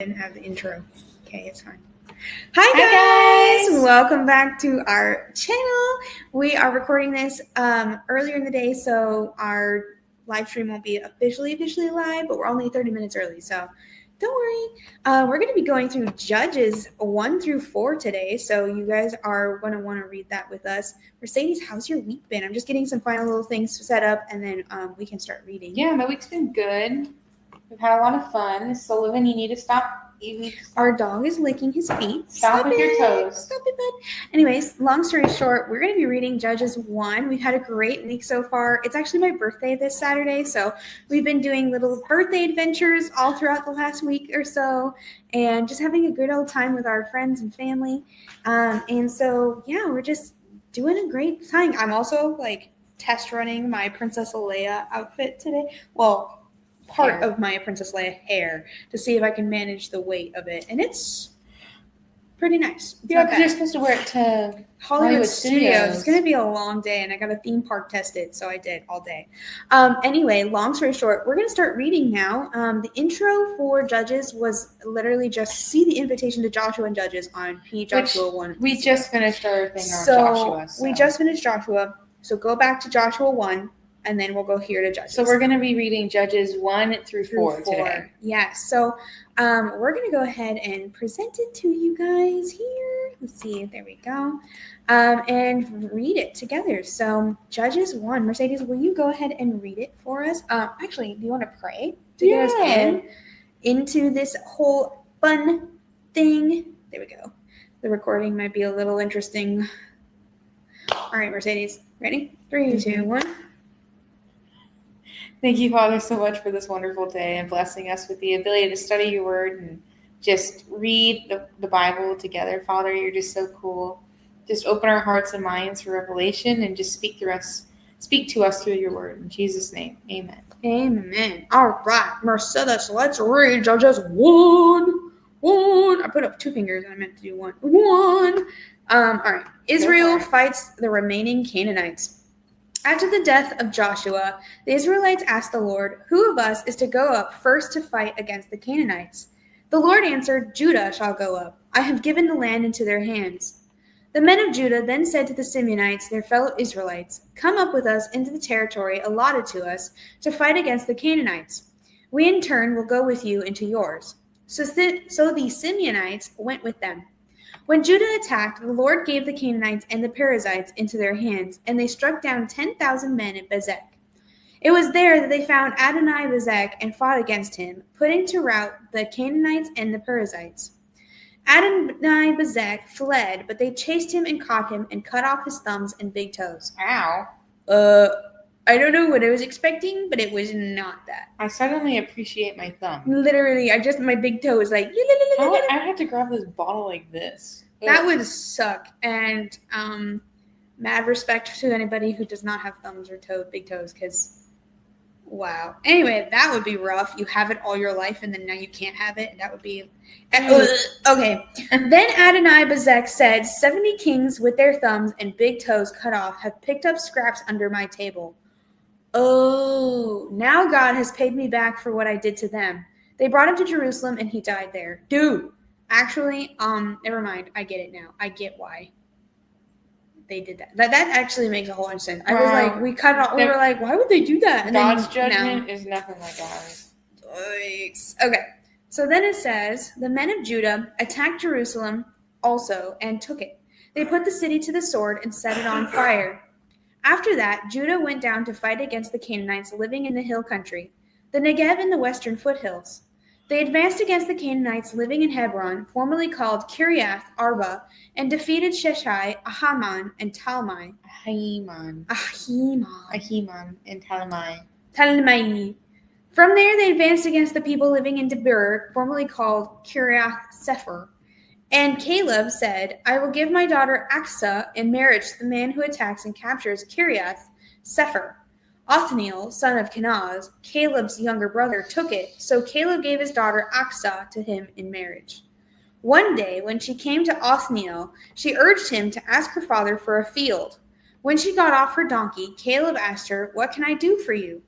Didn't have the intro. Okay, it's fine. Hi guys! Welcome back to our channel. We are recording this earlier in the day, so our live stream won't be officially live, but we're only 30 minutes early, so don't worry. We're going to be going through Judges 1 through 4 today, so you guys are going to want to read that with us. Mercedes, how's your week been? I'm just getting some final little things set up, and then we can start reading. Yeah, my week's been good. We've had a lot of fun. So, Livin, you need to stop. Our dog is licking his feet. Stop with your toes. Stop it, bud. Anyways, long story short, we're going to be reading Judges 1. We've had a great week so far. It's actually my birthday this Saturday, so we've been doing little birthday adventures all throughout the last week or so, and just having a good old time with our friends and family. And so, yeah, we're just doing a great time. I'm also, test running my Princess Leia outfit today. Well, part of my Princess Leia hair to see if I can manage the weight of it, and it's pretty nice. Yeah, because you're supposed to wear it to Hollywood Studios. It's gonna be a long day, and I got a theme park tested, so I did all day. Anyway, long story short, we're gonna start reading now. The intro for Judges was literally just see the invitation to Joshua and Judges on Joshua 1. We just finished our thing on Joshua. So we just finished Joshua. So go back to Joshua 1. And then we'll go here to Judges. So we're going to be reading Judges 1 through 4 today. Yes. So we're going to go ahead and present it to you guys here. Let's see. There we go. And read it together. So Judges 1. Mercedes, will you go ahead and read it for us? Actually, do you want to pray to get us into this whole fun thing? There we go. The recording might be a little interesting. All right, Mercedes. Ready? 3, 2, 1. Thank you, Father, so much for this wonderful day and blessing us with the ability to study your word and just read the Bible together. Father, you're just so cool. Just open our hearts and minds for revelation and just speak to us through your word. In Jesus' name, amen. Amen. All right, Mercedes, let's read Judges 1. I put up 2 fingers and I meant to do 1. All right. Israel fights the remaining Canaanites. After the death of Joshua, the Israelites asked the Lord, "Who of us is to go up first to fight against the Canaanites?" The Lord answered, "Judah shall go up. I have given the land into their hands." The men of Judah then said to the Simeonites, their fellow Israelites, "Come up with us into the territory allotted to us to fight against the Canaanites. We in turn will go with you into yours." So the Simeonites went with them. When Judah attacked, the Lord gave the Canaanites and the Perizzites into their hands, and they struck down 10,000 men at Bezek. It was there that they found Adoni-Bezek and fought against him, putting to rout the Canaanites and the Perizzites. Adoni-Bezek fled, but they chased him and caught him and cut off his thumbs and big toes. Ow. I don't know what I was expecting, but it was not that. I suddenly appreciate my thumb. Literally, my big toe was like... I have to grab this bottle like this. That would suck. And mad respect to anybody who does not have thumbs or big toes, because, wow. Anyway, that would be rough. You have it all your life, and then now you can't have it. That would be... Okay. Then Adoni-Bezek said, 70 kings with their thumbs and big toes cut off have picked up scraps under my table. Oh, now God has paid me back for what I did to them. They brought him to Jerusalem, and he died there. Dude, actually, never mind. I get it now. I get why they did that. That actually makes a whole lot of sense. I was like, we cut it off. We were like, why would they do that? And God's judgment is nothing like ours. Okay, so then it says, the men of Judah attacked Jerusalem also and took it. They put the city to the sword and set it on fire. After that, Judah went down to fight against the Canaanites living in the hill country, the Negev and the western foothills. They advanced against the Canaanites living in Hebron, formerly called Kiriath Arba, and defeated Sheshai, Ahiman, and Talmai. Ahiman and Talmai. From there, they advanced against the people living in Debir, formerly called Kiriath Sefer. And Caleb said, "I will give my daughter Aksa in marriage to the man who attacks and captures Kiriath Sefer." Othniel, son of Kenaz, Caleb's younger brother, took it, so Caleb gave his daughter Aksa to him in marriage. One day, when she came to Othniel, she urged him to ask her father for a field. When she got off her donkey, Caleb asked her, "What can I do for you?"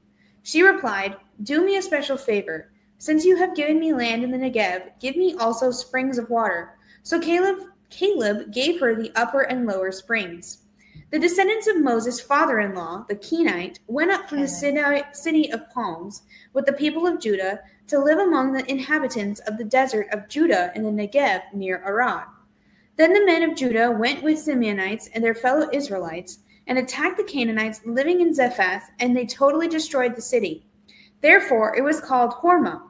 She replied, "Do me a special favor. Since you have given me land in the Negev, give me also springs of water. So Caleb gave her the upper and lower springs. The descendants of Moses' father-in-law, the Kenite, went up from the city of palms with the people of Judah to live among the inhabitants of the desert of Judah in the Negev near Arad. Then the men of Judah went with Simeonites and their fellow Israelites and attacked the Canaanites living in Zephath, and they totally destroyed the city. Therefore it was called Hormah.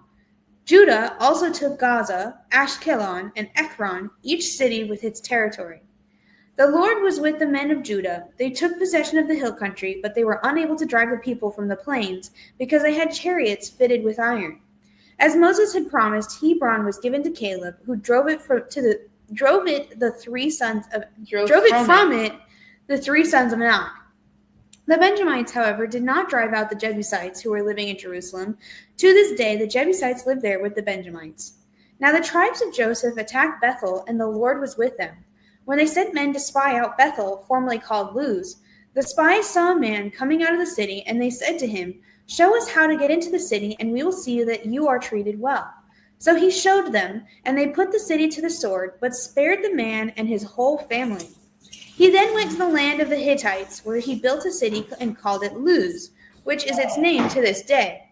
Judah also took Gaza, Ashkelon, and Ekron, each city with its territory. The Lord was with the men of Judah. They took possession of the hill country, but they were unable to drive the people from the plains because they had chariots fitted with iron. As Moses had promised, Hebron was given to Caleb, who drove it from it the three sons of Anak. The Benjamites, however, did not drive out the Jebusites who were living in Jerusalem. To this day, the Jebusites live there with the Benjamites. Now the tribes of Joseph attacked Bethel, and the Lord was with them. When they sent men to spy out Bethel, formerly called Luz, the spies saw a man coming out of the city, and they said to him, "Show us how to get into the city, and we will see that you are treated well." So he showed them, and they put the city to the sword, but spared the man and his whole family. He then went to the land of the Hittites, where he built a city and called it Luz, which is its name to this day.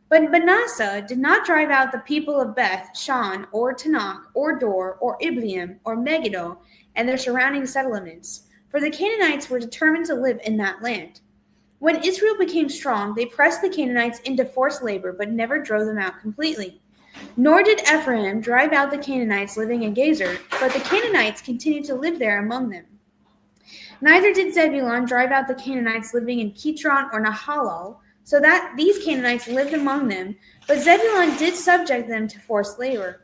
But Manasseh did not drive out the people of Beth Shan, or Tanakh, or Dor, or Ibleam, or Megiddo, and their surrounding settlements, for the Canaanites were determined to live in that land. When Israel became strong, they pressed the Canaanites into forced labor, but never drove them out completely. Nor did Ephraim drive out the Canaanites living in Gezer, but the Canaanites continued to live there among them. Neither did Zebulun drive out the Canaanites living in Kitron or Nahalal, so that these Canaanites lived among them, but Zebulun did subject them to forced labor.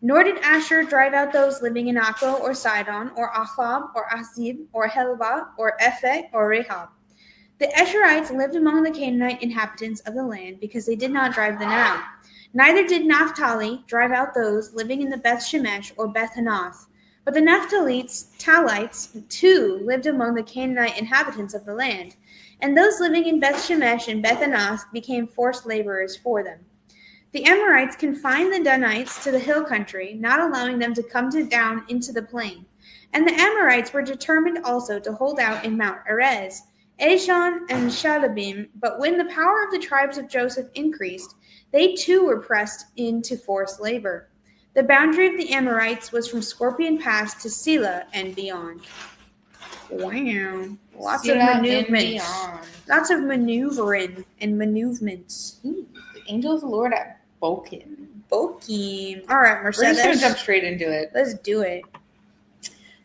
Nor did Asher drive out those living in Akko or Sidon or Ahlab or Azib or Helba or Ephek or Rehob. The Asherites lived among the Canaanite inhabitants of the land because they did not drive them out. Neither did Naphtali drive out those living in the Beth Shemesh or Beth Hanath. But the Naphtalites too lived among the Canaanite inhabitants of the land, and those living in Beth Shemesh and Beth Anath became forced laborers for them. The Amorites confined the Danites to the hill country, not allowing them to come down into the plain. And the Amorites were determined also to hold out in Mount Erez, Eshan, and Shalabim. But when the power of the tribes of Joseph increased, they too were pressed into forced labor. The boundary of the Amorites was from Scorpion Pass to Selah and beyond. Wow. Lots of maneuvers. Lots of maneuvering and maneuvements. The angel of the Lord at Bokim. Bokim. All right, Mercedes. We're just going to jump straight into it. Let's do it.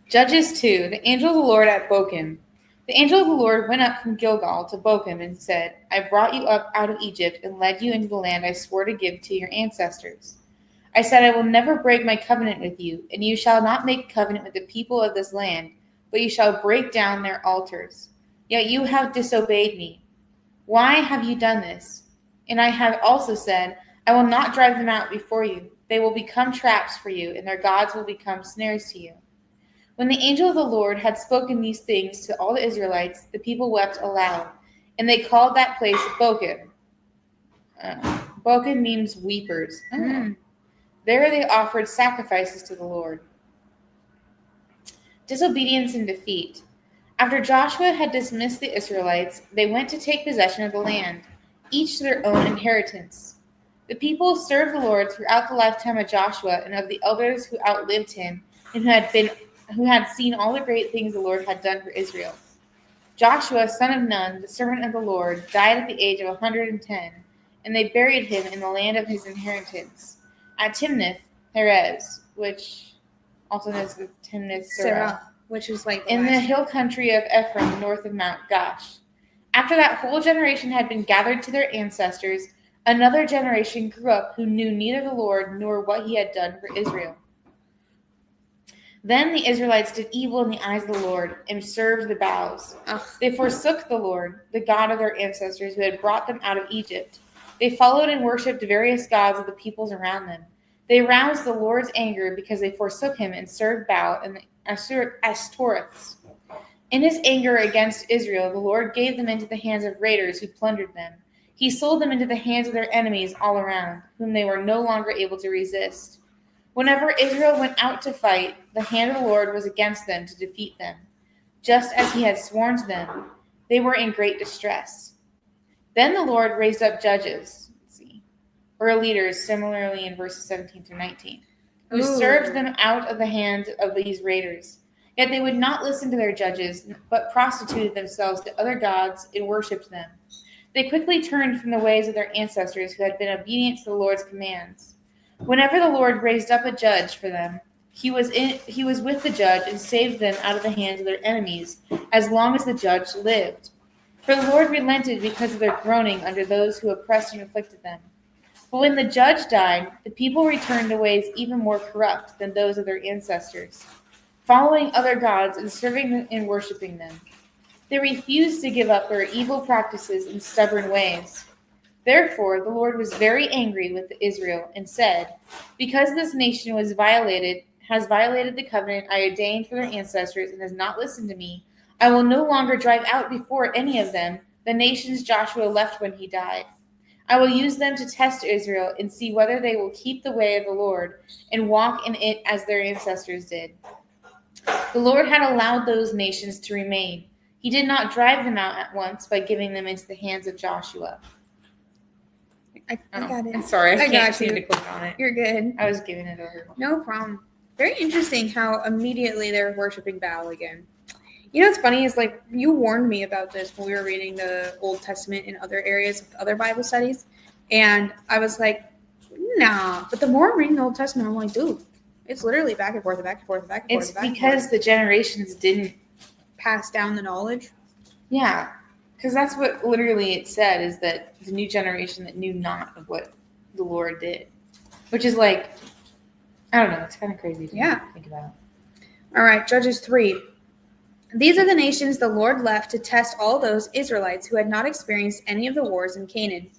Judges 2. The angel of the Lord at Bokim. The angel of the Lord went up from Gilgal to Bokim and said, "I brought you up out of Egypt and led you into the land I swore to give to your ancestors. I said, I will never break my covenant with you, and you shall not make a covenant with the people of this land, but you shall break down their altars. Yet you have disobeyed me. Why have you done this? And I have also said, I will not drive them out before you. They will become traps for you, and their gods will become snares to you." When the angel of the Lord had spoken these things to all the Israelites, the people wept aloud, and they called that place Bokim. Bokim means weepers. There they offered sacrifices to the Lord. Disobedience and defeat. After Joshua had dismissed the Israelites, they went to take possession of the land, each to their own inheritance. The people served the Lord throughout the lifetime of Joshua and of the elders who outlived him and who had seen all the great things the Lord had done for Israel. Joshua, son of Nun, the servant of the Lord, died at the age of 110, and they buried him in the land of his inheritance, at Timnath Heres, which also known as the Timnath Serah, which is like in the hill country of Ephraim, north of Mount Gash. After that whole generation had been gathered to their ancestors, another generation grew up who knew neither the Lord nor what he had done for Israel. Then the Israelites did evil in the eyes of the Lord and served the Baals. They forsook the Lord, the God of their ancestors who had brought them out of Egypt. They followed and worshipped various gods of the peoples around them. They aroused the Lord's anger because they forsook him and served Baal and the Ashtoreths. In his anger against Israel, the Lord gave them into the hands of raiders who plundered them. He sold them into the hands of their enemies all around, whom they were no longer able to resist. Whenever Israel went out to fight, the hand of the Lord was against them to defeat them, just as he had sworn to them. They were in great distress. Then the Lord raised up judges, or leaders, similarly in verses 17 through 19, who served them out of the hand of these raiders. Yet they would not listen to their judges, but prostituted themselves to other gods and worshipped them. They quickly turned from the ways of their ancestors who had been obedient to the Lord's commands. Whenever the Lord raised up a judge for them, he was with the judge and saved them out of the hands of their enemies, as long as the judge lived. For the Lord relented because of their groaning under those who oppressed and afflicted them. But when the judge died, the people returned to ways even more corrupt than those of their ancestors, following other gods and serving and worshiping them. They refused to give up their evil practices and stubborn ways. Therefore, the Lord was very angry with Israel and said, "Because this nation has violated the covenant I ordained for their ancestors and has not listened to me, I will no longer drive out before any of them the nations Joshua left when he died. I will use them to test Israel and see whether they will keep the way of the Lord and walk in it as their ancestors did." The Lord had allowed those nations to remain. He did not drive them out at once by giving them into the hands of Joshua. I got it. I'm sorry, I can't got seem you. to click on it. You're good. I was giving it over. No problem. Very interesting how immediately they're worshiping Baal again. You know what's funny is like you warned me about this when we were reading the Old Testament in other areas of other Bible studies, and I was like, nah. But the more I'm reading the Old Testament, I'm like, dude, it's literally back and forth, back and forth, back and forth. It's back and because forth. the generations didn't. Pass down the knowledge. Yeah, because that's what literally it said, is that the new generation that knew not of what the Lord did, which is like, I don't know, it's kind of crazy to think about. All right, Judges 3. These are the nations the Lord left to test all those Israelites who had not experienced any of the wars in Canaan.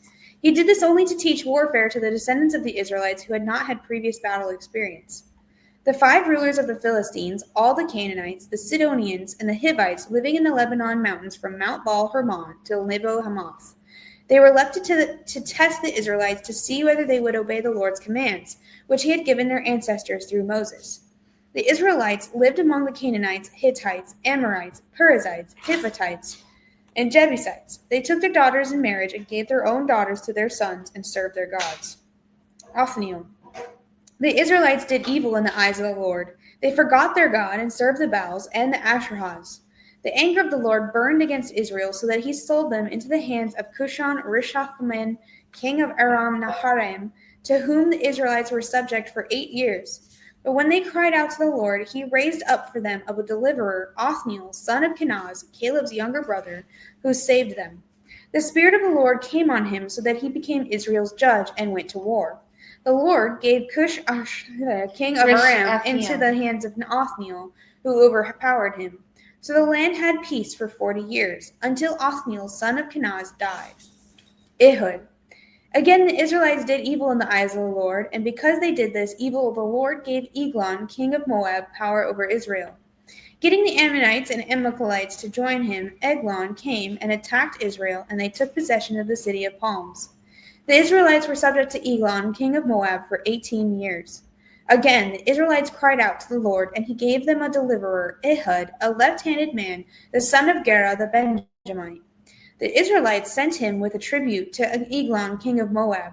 He did this only to teach warfare to the descendants of the Israelites who had not had previous battle experience. The 5 rulers of the Philistines, all the Canaanites, the Sidonians, and the Hivites living in the Lebanon mountains from Mount Baal Hermon to Nebo Hamath. They were left to test the Israelites to see whether they would obey the Lord's commands, which he had given their ancestors through Moses. The Israelites lived among the Canaanites, Hittites, Amorites, Perizzites, Hivites, and Jebusites. They took their daughters in marriage and gave their own daughters to their sons and served their gods. Othniel. The Israelites did evil in the eyes of the Lord. They forgot their God and served the Baals and the Asherahs. The anger of the Lord burned against Israel so that he sold them into the hands of Cushan-Rishathaim, king of Aram Naharaim, to whom the Israelites were subject for 8 years. But when they cried out to the Lord, he raised up for them a deliverer, Othniel, son of Kenaz, Caleb's younger brother, who saved them. The Spirit of the Lord came on him so that he became Israel's judge and went to war. The Lord gave Cush, king of Aram, into the hands of Othniel, who overpowered him. So the land had peace for 40 years, until Othniel, son of Kenaz, died. Ehud. Again, the Israelites did evil in the eyes of the Lord, and because they did this evil, the Lord gave Eglon, king of Moab, power over Israel. Getting the Ammonites and Amalekites to join him, Eglon came and attacked Israel, and they took possession of the city of palms. The Israelites were subject to Eglon, king of Moab, for 18 years. Again, the Israelites cried out to the Lord, and he gave them a deliverer, Ehud, a left-handed man, the son of Gera the Benjamite. The Israelites sent him with a tribute to Eglon, king of Moab.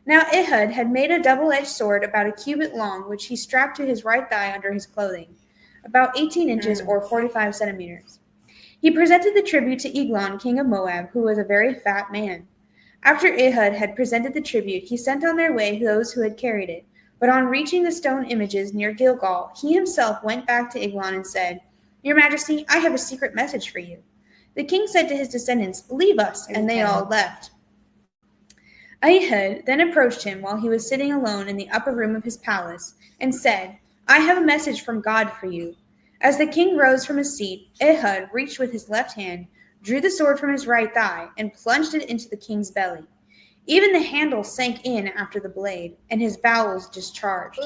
Now Ehud had made a double-edged sword about a cubit long, which he strapped to his right thigh under his clothing, about 18 inches or 45 centimeters. He presented the tribute to Eglon, king of Moab, who was a very fat man. After Ehud had presented the tribute, he sent on their way those who had carried it. But on reaching the stone images near Gilgal, he himself went back to Eglon and said, "Your Majesty, I have a secret message for you." The king said to his descendants, "Leave us," and they all left. Ehud then approached him while he was sitting alone in the upper room of his palace, and said, "I have a message from God for you." As the king rose from his seat, Ehud reached with his left hand, drew the sword from his right thigh, and plunged it into the king's belly. Even the handle sank in after the blade, and his bowels discharged.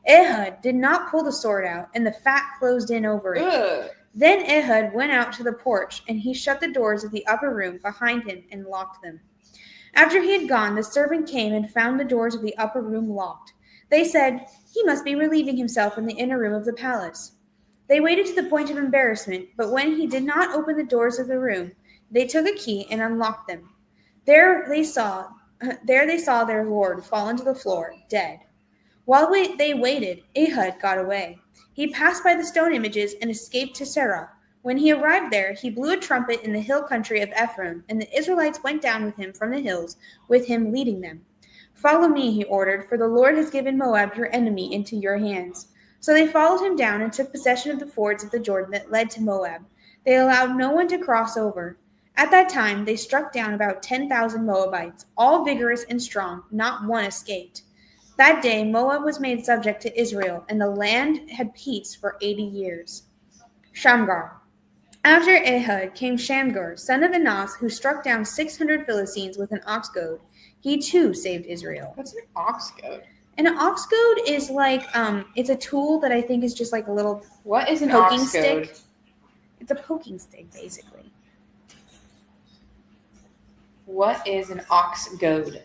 Ehud did not pull the sword out, and the fat closed in over it. Then Ehud went out to the porch, and he shut the doors of the upper room behind him and locked them. After he had gone, the servant came and found the doors of the upper room locked. They said, "He must be relieving himself in the inner room of the palace." They waited to the point of embarrassment, but when he did not open the doors of the room, they took a key and unlocked them. There they saw their lord fallen to the floor, dead. While they waited, Ehud got away. He passed by the stone images and escaped to Serah. When he arrived there, he blew a trumpet in the hill country of Ephraim, and the Israelites went down with him from the hills, with him leading them. "Follow me," he ordered, "for the Lord has given Moab, your enemy, into your hands." So they followed him down and took possession of the fords of the Jordan that led to Moab. They allowed no one to cross over. At that time, they struck down about 10,000 Moabites, all vigorous and strong. Not one escaped. That day, Moab was made subject to Israel, and the land had peace for 80 years. Shamgar. After Ehud came Shamgar, son of Anas, who struck down 600 Philistines with an ox goad. He too saved Israel. What's an ox goad? And an ox goad is like it's a tool that I think is just like a little What is an poking ox stick. goad? It's a poking stick, basically. What is an ox goad?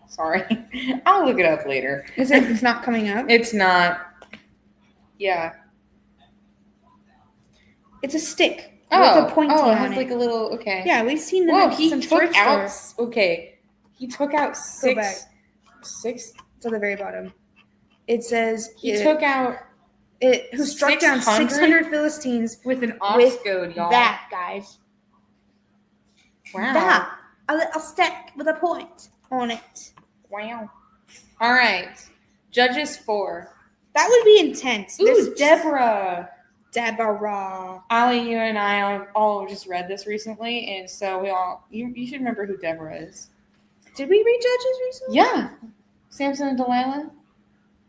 Sorry. I'll look it up later. Is it? It's not coming up. It's not. Yeah. It's a stick with a pointy it on has it. like a little. Okay. Yeah, we've seen them Whoa, at he some took thrift out. stores. Okay. He took out Go back. six. It's at the very bottom. It says He took out who struck down 600 600 Philistines with an ox with goad, y'all. that, guys. Wow. That. A little stick with a point on it. Wow. All right. Judges 4. That would be intense. Ooh, Deborah. Deborah. Allie, you and I all just read this recently, and so we all you should remember who Deborah is. Did we read Judges recently? Yeah. Samson and Delilah.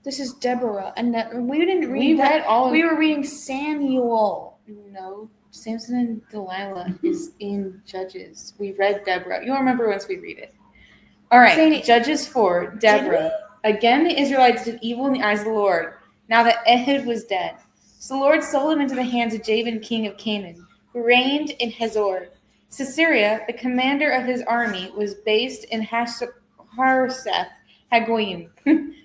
This is Deborah, and we didn't read We that. read all of We were reading Samuel. No, Samson and Delilah is in Judges. We read Deborah. You'll remember once we read it. All right, Saying it- Judges 4, Deborah. Again, the Israelites did evil in the eyes of the Lord, now that Ehud was dead. So the Lord sold him into the hands of Jabin, king of Canaan, who reigned in Hazor. Sisera, the commander of his army, was based in Harosheth Hagoyim,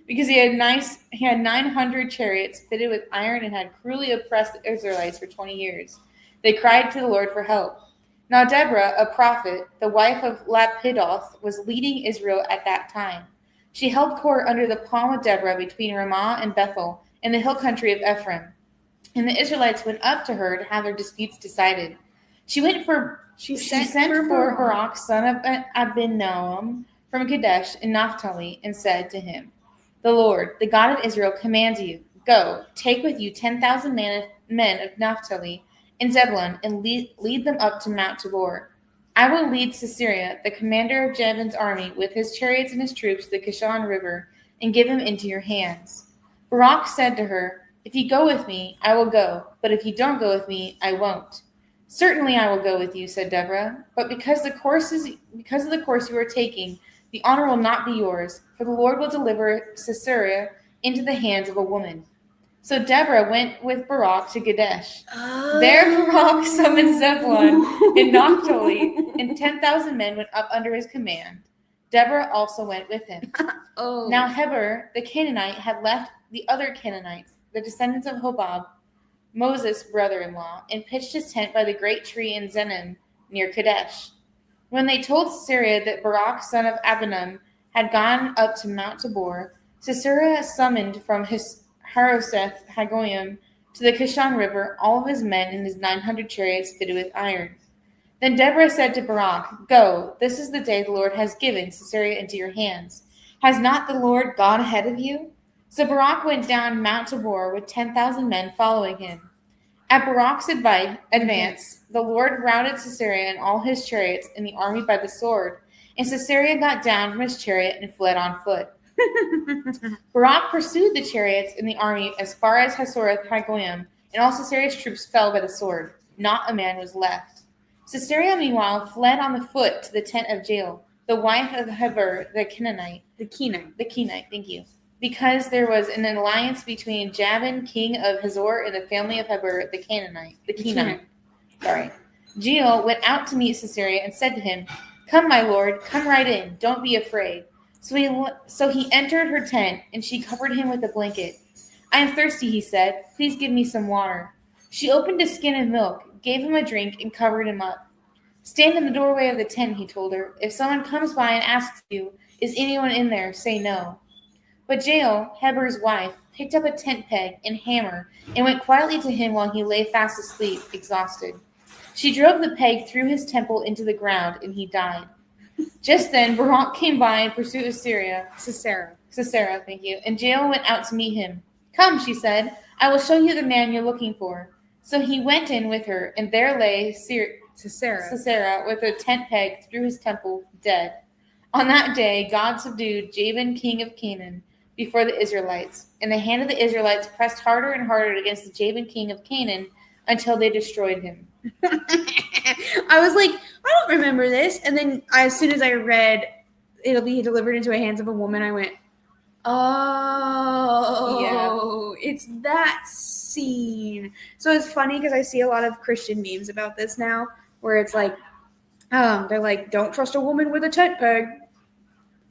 because he had 900 chariots fitted with iron and had cruelly oppressed the Israelites for 20 years. They cried to the Lord for help. Now Deborah, a prophet, the wife of Lapidoth, was leading Israel at that time. She held court under the palm of Deborah between Ramah and Bethel in the hill country of Ephraim. And the Israelites went up to her to have their disputes decided. She sent for Barak, son of Abinoam, from Kadesh in Naphtali, and said to him, "The Lord, the God of Israel, commands you, go, take with you 10,000 men of Naphtali and Zebulun, and lead them up to Mount Tabor. I will lead Sisera, the commander of Jabin's army, with his chariots and his troops to the Kishon River, and give him into your hands." Barak said to her, "If you go with me, I will go, but if you don't go with me, I won't." "Certainly I will go with you," said Deborah, "but because of the course you are taking, the honor will not be yours, for the Lord will deliver Sisera into the hands of a woman." So Deborah went with Barak to Kadesh. There Barak summoned Zebulun and Naphtali, and 10,000 men went up under his command. Deborah also went with him. Now Heber, the Canaanite, had left the other Canaanites, the descendants of Hobab, Moses' brother-in-law, and pitched his tent by the great tree in Zenim near Kadesh. When they told Sisera that Barak, son of Abinoam, had gone up to Mount Tabor, Sisera summoned from his Harosheth Hagoyim to the Kishon River all of his men and his 900 chariots fitted with iron. Then Deborah said to Barak, "Go, this is the day the Lord has given Sisera into your hands. Has not the Lord gone ahead of you?" So Barak went down Mount Tabor with 10,000 men following him. At Barak's advance, the Lord routed Sisera and all his chariots and the army by the sword, and Sisera got down from his chariot and fled on foot. Barak pursued the chariots and the army as far as Harosheth Hagoyim, and all Sisera's troops fell by the sword. Not a man was left. Sisera, meanwhile, fled on the foot to the tent of Jael, the wife of Heber the Kenite. The Kenite. Thank you. because there was an alliance between Jabin, king of Hazor, and the family of Heber, the Kenite. Sorry. Jael went out to meet Sisera and said to him, "Come, my lord, come right in. Don't be afraid." So he entered her tent, and she covered him with a blanket. "I am thirsty," he said. "Please give me some water." She opened a skin of milk, gave him a drink, and covered him up. "Stand in the doorway of the tent," he told her. "If someone comes by and asks you, 'Is anyone in there?' say no." But Jael, Heber's wife, picked up a tent peg and hammer and went quietly to him while he lay fast asleep, exhausted. She drove the peg through his temple into the ground, and he died. Just then, Barak came by in pursuit of Sisera, thank you, and Jael went out to meet him. "Come," she said, "I will show you the man you're looking for." So he went in with her, and there lay Sisera with a tent peg through his temple, dead. On that day, God subdued Jabin, king of Canaan, before the Israelites, and the hand of the Israelites pressed harder and harder against the Jabin, king of Canaan, until they destroyed him. I was like, I don't remember this. And then as soon as I read, it'll be delivered into the hands of a woman, I went, oh, yeah. It's that scene. So it's funny because I see a lot of Christian memes about this now, where it's like, they're like, don't trust a woman with a tent peg.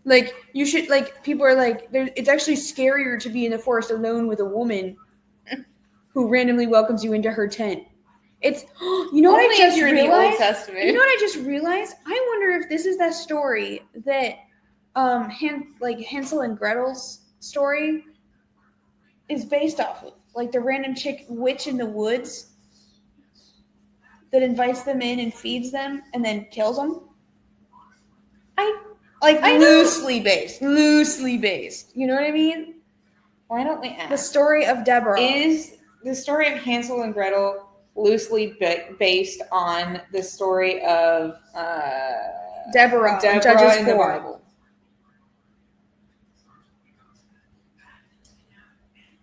Like, you should, like, people are like, it's actually scarier to be in the forest alone with a woman who randomly welcomes you into her tent. It's, you know what I just realized? In the Old Testament. You know what I just realized? I wonder if this is that story that, Hansel and Gretel's story is based off of. Like, the random witch in the woods that invites them in and feeds them and then kills them. Loosely based. You know what I mean? Why don't we ask? The story of Deborah. Is the story of Hansel and Gretel loosely based on the story of Deborah in Judges 4. The Bible?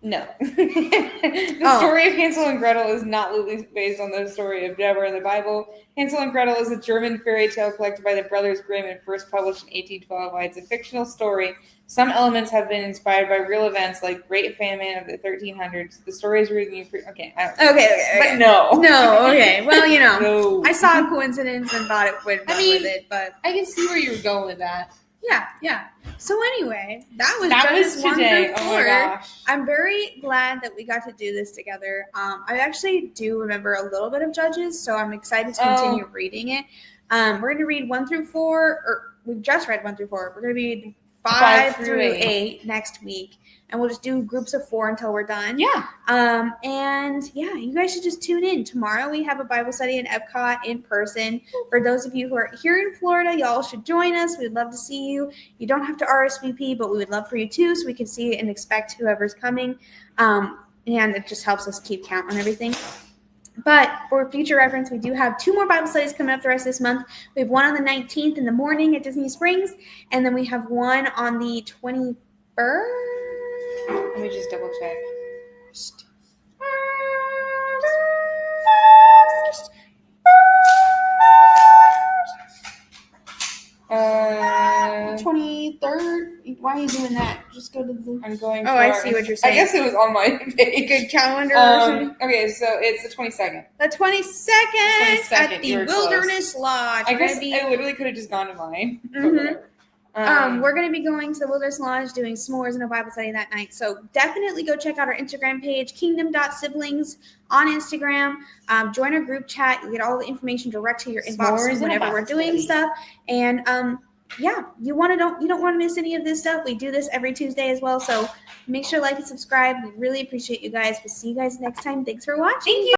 No. The story of Hansel and Gretel is not loosely based on the story of Deborah in the Bible. Hansel and Gretel is a German fairy tale collected by the Brothers Grimm and first published in 1812. While it's a fictional story, some elements have been inspired by real events like Great Famine of the 1300s. The story is rooted in... Okay. But no. No, okay. Well, you know. No. I saw a coincidence and thought it would run with it, but... I can see where you were going with that. Yeah. So anyway, that was today. 1 through 4. Oh my gosh. I'm very glad that we got to do this together. I actually do remember a little bit of Judges, so I'm excited to continue reading it. We're going to read 1 through 4, or we've just read 1 through 4. We're going to read 5 through 8 next week, and we'll just do groups of 4 until we're done. Yeah. And yeah, you guys should just tune in. Tomorrow we have a Bible study in Epcot in person. For those of you who are here in Florida, y'all should join us. We'd love to see you. You don't have to RSVP, but we would love for you too, so we can see and expect whoever's coming. And it just helps us keep count on everything. But for future reference, we do have 2 more Bible studies coming up the rest of this month. We have one on the 19th in the morning at Disney Springs, and then we have one on the 21st. Let me just double check. 23rd? Why are you doing that? Just go to the... I'm going... I see what you're saying. I guess it was on my page. Good calendar or something. Okay, so it's the 22nd. The 22nd at the Wilderness Lodge. I guess I literally could have just gone to mine. Mm-hmm. We're going to be going to the Wilderness Lodge doing s'mores and a Bible study that night. So definitely go check out our Instagram page, kingdom.siblings on Instagram. Join our group chat. You get all the information direct to your inbox whenever we're doing stuff. And yeah, you don't want to miss any of this stuff. We do this every Tuesday as well. So make sure to like and subscribe. We really appreciate you guys. We'll see you guys next time. Thanks for watching. Thank you.